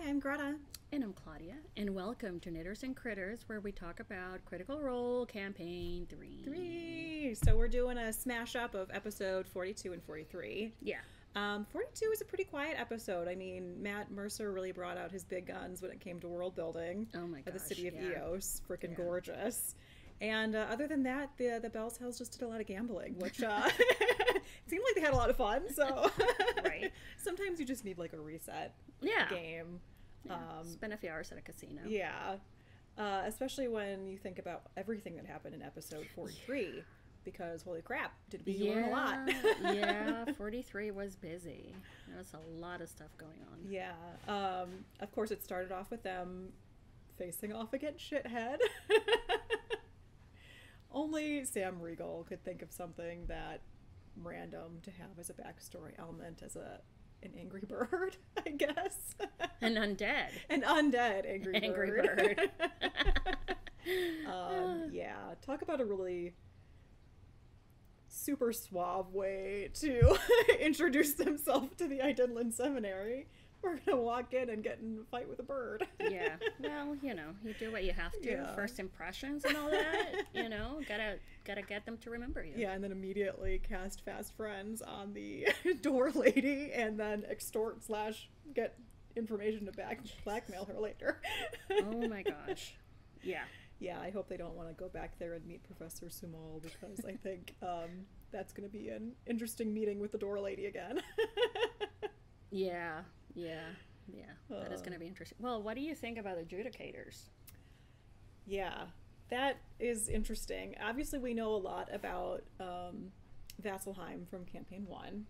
I'm Greta. And I'm Claudia, and welcome to Knitters and Critters, where we talk about Critical Role Campaign 3. So we're doing a smash up of episode 42 and 43. Yeah. 42 was a pretty quiet episode. I mean, Matt Mercer really brought out his big guns when it came to world building. Oh my gosh, of the city of yeah. Eos. Freaking gorgeous. And other than that, the Bell's Hells just did a lot of gambling, which it seemed like they had a lot of fun. So Right. sometimes you just need like a reset game. Yeah. Spend a few hours at a casino. Yeah. Especially when you think about everything that happened in episode 43. Because, holy crap, did we learn a lot. Yeah, 43 was busy. There was a lot of stuff going on. Yeah. Of course, it started off with them facing off against Shithead. Only Sam Riegel could think of something that random to have as a backstory element as an angry bird, I guess. An undead. An undead angry bird. bird. Yeah, talk about a really super suave way to introduce themselves to the Idinland Seminary. We're gonna walk in and get in a fight with a bird. Yeah, well, you do what you have to. Yeah. First impressions and all that. Gotta get them to remember you. Yeah, and then immediately cast fast friends on the door lady, and then extort / get information to blackmail her later. Oh my gosh. Yeah. Yeah, I hope they don't want to go back there and meet Professor Sumol, because I think that's going to be an interesting meeting with the door lady again. Yeah. That is going to be interesting. Well, what do you think about the Judicators? Yeah, that is interesting. Obviously, we know a lot about Vasselheim from Campaign 1.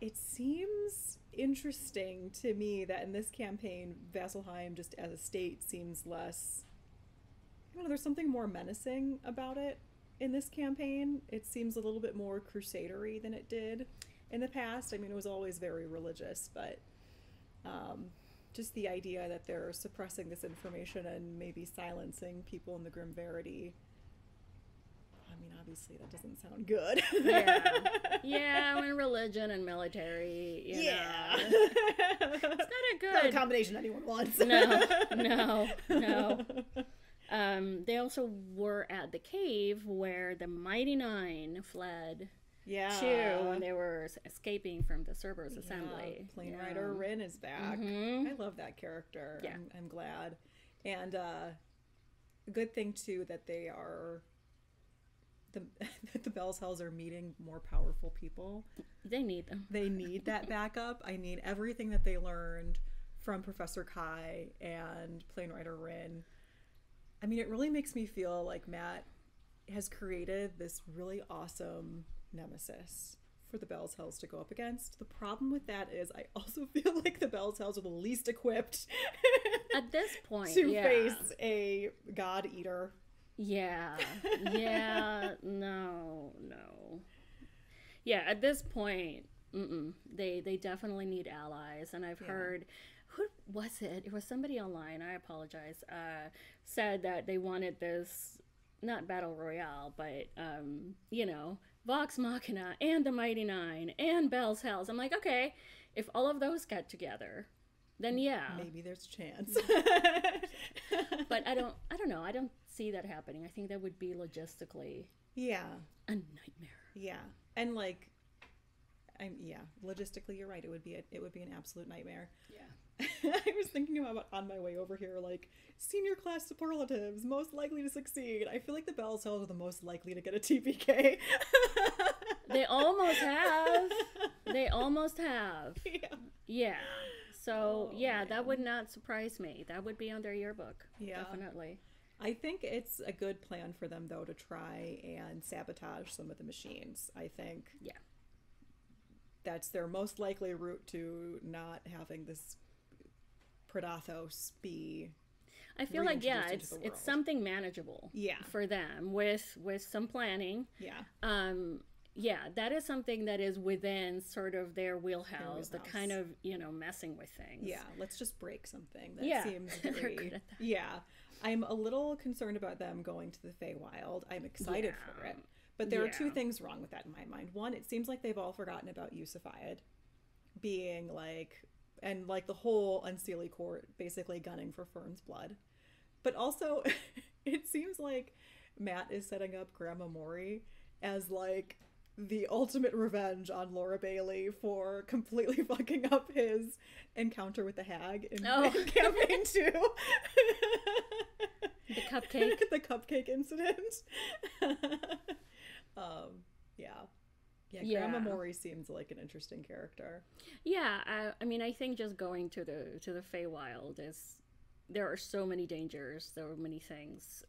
It seems interesting to me that in this campaign, Vasselheim, just as a state, seems less... I don't know, there's something more menacing about it in this campaign. It seems a little bit more crusadery than it did in the past. I mean, it was always very religious, but just the idea that they're suppressing this information and maybe silencing people in the Grim Verity. I mean, obviously that doesn't sound good. Yeah, when religion and military, you know. It's not a good... Not a combination anyone wants. No. They also were at the cave where the Mighty Nine fled to when they were escaping from the Cerberus assembly. Plane Rider Rin is back. Mm-hmm. I love that character. Yeah. I'm glad. And a good thing, too, that they are... that the Bell's Hells are meeting more powerful people. They need them. They need that backup. I need everything that they learned from Professor Kai and Plane Rider Rin. I mean, it really makes me feel like Matt has created this really awesome nemesis for the Bell's Hells to go up against. The problem with that is I also feel like the Bell's Hells are the least equipped at this point to face a god eater. No. Yeah, at this point, they definitely need allies, and I've heard... Who was it? It was somebody online, I apologize, said that they wanted this, not Battle Royale, but, Vox Machina and the Mighty Nine and Bell's Hells. I'm like, okay, if all of those get together, then yeah. Maybe there's a chance. But I don't know. I don't see that happening. I think that would be logistically a nightmare. Yeah. And logistically you're right. It would be an absolute nightmare. Yeah. I was thinking about on my way over here, like, senior class superlatives, most likely to succeed. I feel like the Bell's Hells are the most likely to get a TPK. They almost have. Yeah. So, that would not surprise me. That would be on their yearbook. Yeah. Definitely. I think it's a good plan for them, though, to try and sabotage some of the machines. I think that's their most likely route to not having this Predathos be... I feel like, it's something manageable for them with some planning. That is something that is within sort of their wheelhouse, the kind of, messing with things. Yeah, let's just break something. That seems very... They're good at that. Yeah. I'm a little concerned about them going to the Feywild. I'm excited for it. But there are two things wrong with that in my mind. One, it seems like they've all forgotten about Yusufayed being, like, and like the whole Unseelie court basically gunning for Fern's blood. But also, it seems like Matt is setting up Grandma Mori as like the ultimate revenge on Laura Bailey for completely fucking up his encounter with the hag in campaign 2. The cupcake. The cupcake incident. Yeah, Grandma Mori seems like an interesting character. Yeah, I mean, I think just going to the Feywild is, there are so many dangers, there are many things,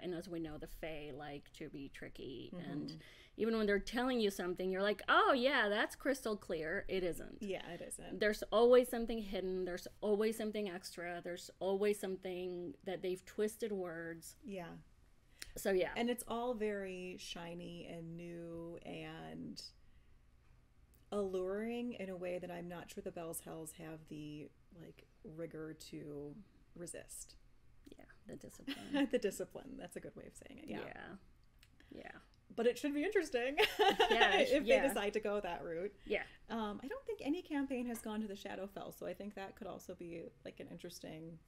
and as we know, the Fey like to be tricky, and even when they're telling you something, you're like, oh yeah, that's crystal clear. It isn't. Yeah, it isn't. There's always something hidden. There's always something extra. There's always something that they've twisted words. Yeah. So yeah. And it's all very shiny and new and alluring in a way that I'm not sure the Bell's Hells have the like rigor to resist. Yeah, the discipline. The discipline. That's a good way of saying it. Yeah. Yeah. But it should be interesting if they decide to go that route. Yeah. I don't think any campaign has gone to the Shadowfell, so I think that could also be like an interesting.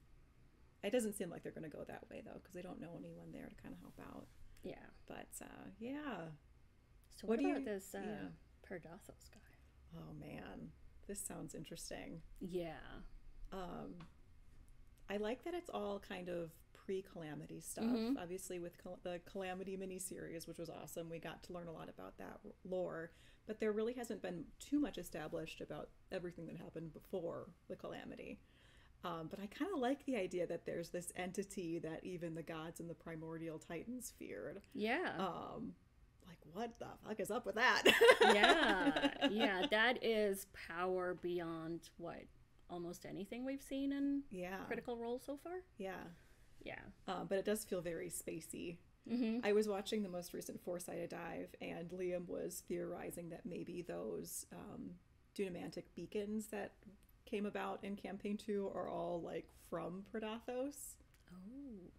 It doesn't seem like they're going to go that way though, because they don't know anyone there to kind of help out. Yeah. But yeah. So what about this Perdathos guy? Oh man, this sounds interesting. Yeah. I like that it's all kind of pre-Calamity stuff. Obviously with the Calamity miniseries, which was awesome, we got to learn a lot about that lore, but there really hasn't been too much established about everything that happened before the Calamity. But I kind of like the idea that there's this entity that even the gods and the primordial titans feared. Yeah. Like, what the fuck is up with that? Yeah, that is power beyond what almost anything we've seen in Critical Role so far. Yeah. But it does feel very spacey. I was watching the most recent Four-Sided Dive, and Liam was theorizing that maybe those Dunamantic beacons that came about in campaign 2 are all like from Perdathos. Oh,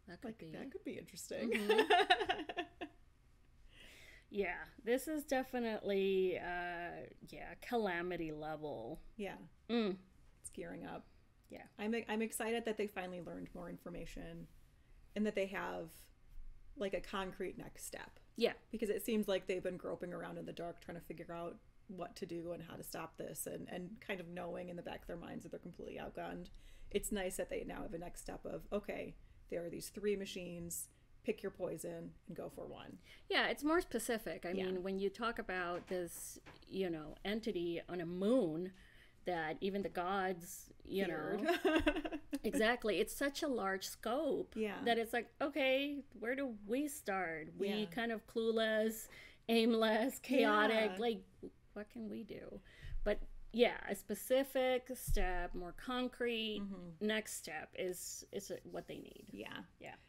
that could be interesting. Yeah, this is definitely Calamity level. Yeah. It's gearing up. Yeah. I'm excited that they finally learned more information and that they have like a concrete next step. Yeah. Because it seems like they've been groping around in the dark trying to figure out what to do and how to stop this, and kind of knowing in the back of their minds that they're completely outgunned. It's nice that they now have a next step of, okay, there are these 3 machines, pick your poison and go for one. Yeah, it's more specific. I mean, when you talk about this, entity on a moon that even the gods, exactly, it's such a large scope that it's like, okay, where do we start? We kind of clueless, aimless, chaotic, like, what can we do? But yeah, a specific step, more concrete next step is what they need. Yeah.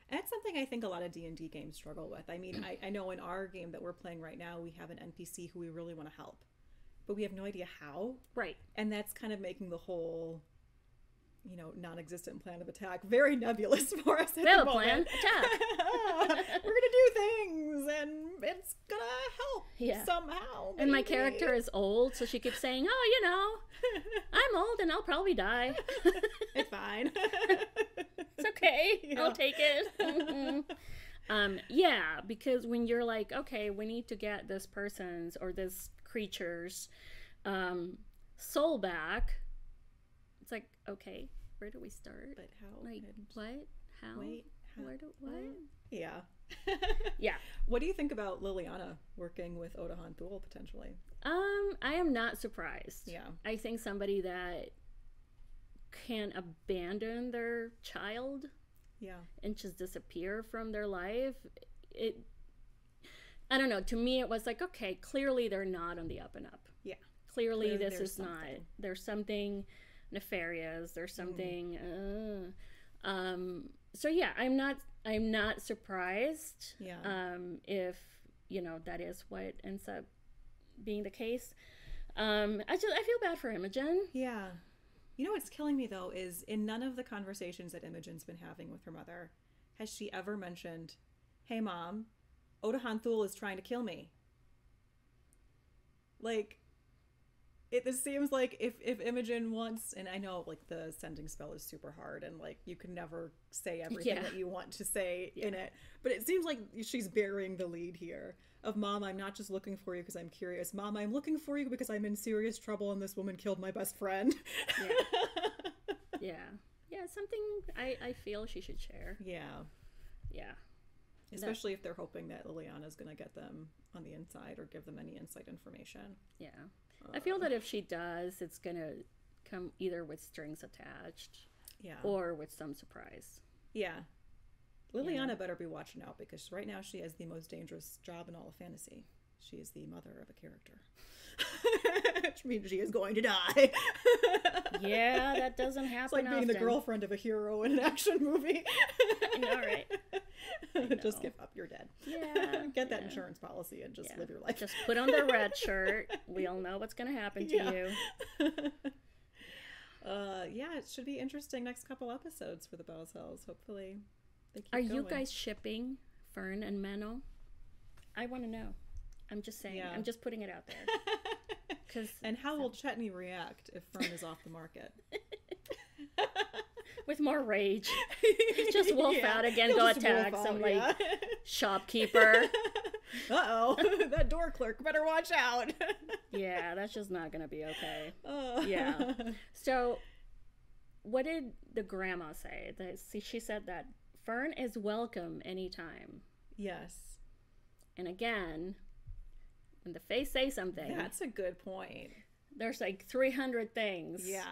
And it's something I think a lot of D&D games struggle with. I mean, I know in our game that we're playing right now, we have an NPC who we really want to help, but we have no idea how. Right. And that's kind of making the whole, non-existent plan of attack very nebulous for us at the moment. Plan, attack. We're gonna do things, and it's gonna help somehow. Maybe. And my character is old, so she keeps saying, "Oh, I'm old, and I'll probably die. It's fine. It's okay. I'll take it." Yeah, because when you're like, okay, we need to get this person's or this creature's soul back, it's like, okay, where do we start? But how? Like, what? How? Wait, how? Where do, what? Yeah. Yeah. What do you think about Liliana working with Odahan Thule potentially? I am not surprised. Yeah. I think somebody that can abandon their child and just disappear from their life, I don't know, to me it was like, okay, clearly they're not on the up and up. Yeah. Clearly this is something. Not, there's something nefarious, there's something so yeah, I'm not surprised if that is what ends up being the case. I feel bad for Imogen. Yeah. What's killing me though is in none of the conversations that Imogen's been having with her mother has she ever mentioned, "Hey mom, Odahan Thule is trying to kill me." Like, This seems like if Imogen wants, and I know like the sending spell is super hard and like you can never say everything that you want to say in it, but it seems like she's bearing the lead here of Mom, I'm not just looking for you because I'm curious. Mom, I'm looking for you because I'm in serious trouble and this woman killed my best friend. Yeah, something I feel she should share. Yeah. Especially if they're hoping that Liliana's going to get them on the inside or give them any inside information. Yeah. I feel that if she does, it's going to come either with strings attached or with some surprise. Yeah. Liliana better be watching out because right now she has the most dangerous job in all of fantasy. She is the mother of a character. Which means she is going to die. Yeah, that doesn't happen It's like being often. the girlfriend of a hero in an action movie. I know, right? Just give up, you're dead. Yeah. Get that insurance policy and just live your life. Just put on the red shirt. We all know what's going to happen to you. It should be interesting next couple episodes for the Bell's Hills. Hopefully they keep Are going. you guys shipping Fern and Menno? I want to know. I'm just saying. I'm just putting it out there. And how will Chetney react if Fern is off the market? With more rage. Just wolf out again, go attack some shopkeeper. Uh-oh, that door clerk better watch out. Yeah, that's just not going to be okay. Yeah. So, what did the grandma say? She said that Fern is welcome anytime. Yes. And again, when the Fae say something, that's a good point. There's like 300 things. Yeah.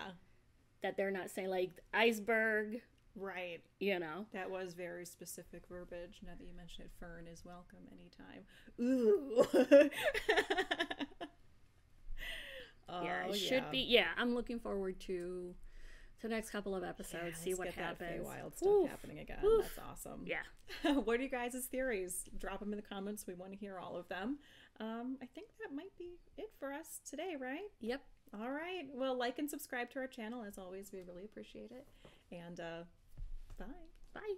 That they're not saying, like iceberg. Right. You know. That was very specific verbiage. Now that you mention it, Fern is welcome anytime. Ooh. Yeah, it should be. Yeah, I'm looking forward to the next couple of episodes, see what happens. That Feywild stuff happening again. That's awesome. Yeah. What are you guys' theories? Drop them in the comments. We want to hear all of them. I think that might be it for us today, right? Yep. All right. Well, like and subscribe to our channel. As always, we really appreciate it. And bye. Bye.